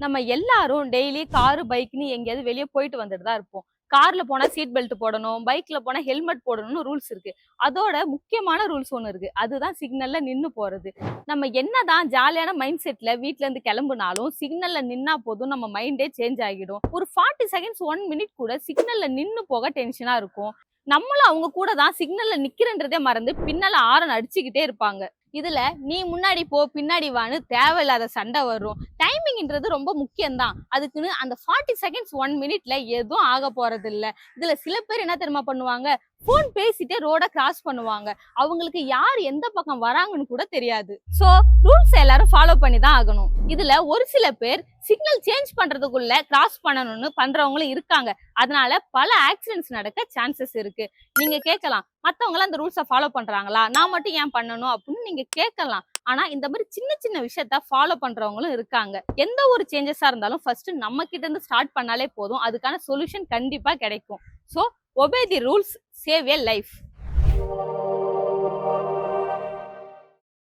நம்ம எல்லாரும் daily car பைக்னு எங்கேயாவது வெளியே போயிட்டு வந்துட்டு தான் இருப்போம். கார்ல போனா சீட் பெல்ட் போடணும், பைக்ல போனா ஹெல்மெட் போடணும்னு ரூல்ஸ் இருக்கு. அதோட முக்கியமான ரூல்ஸ் ஒண்ணு இருக்கு. அதுதான் சிக்னல்ல நின்னு போறது. நம்ம என்னதான் ஜாலியான மைண்ட் செட்ல வீட்ல இருந்து கிளம்புனாலும் சிக்னல்ல நின்னா போதும் நம்ம மைண்டே சேஞ்ச் ஆகிடும். ஒரு 40 செகண்ட்ஸ் 1 மினிட் கூட சிக்னல்ல நின்னு போக டென்ஷனா இருக்கும். நம்மளும் அவங்க கூட தான் சிக்னல்ல நிக்கிறன்றதே மறந்து பின்னால ஆரன் அடிச்சுக்கிட்டே இருப்பாங்க. இதுல நீ முன்னாடி போ பின்னாடி வான்னு தேவையில்லாத சண்டை வரும். டைமிங்ன்றது ரொம்ப முக்கியம்தான். அதுக்குன்னு அந்த 40 செகண்ட்ஸ் 1 மினிட்ல எதுவும் ஆக போறது இல்ல. இதுல சில பேர் என்ன தெரியுமா பண்ணுவாங்க, போன் பேசிட்டே ரோட கிராஸ் பண்ணுவாங்க. அவங்களுக்கு யார் எந்த பக்கம் வராங்கன்னு கூட தெரியாது. சோ ரூல்ஸ் எல்லாரும் ஃபாலோ பண்ணி தான் ஆகணும். இதுல ஒரு சில பேர் சிக்னல் சேஞ்ச் பண்றதுக்குள்ள கிராஸ் பண்ணணும்னு பண்றவங்களும் இருக்காங்க. அதனால பல ஆக்சிடென்ட்ஸ் நடக்க சான்சஸ் இருக்கு. நீங்க கேட்கலாம், மத்தவங்க எல்லாம் இந்த ரூல்ஸை ஃபாலோ பண்றாங்களா, நான் மட்டும் ஏன் பண்ணணும் அப்படின்னு நீங்க கேட்கலாம். ஆனா இந்த மாதிரி சின்ன சின்ன விஷயத்த ஃபாலோ பண்றவங்களும் இருக்காங்க. எந்த ஒரு சேஞ்சஸா இருந்தாலும் ஃபர்ஸ்ட் நம்ம கிட்ட இருந்து ஸ்டார்ட் பண்ணாலே போதும், அதுக்கான சொல்யூஷன் கண்டிப்பா கிடைக்கும். So obey the rules, save a life.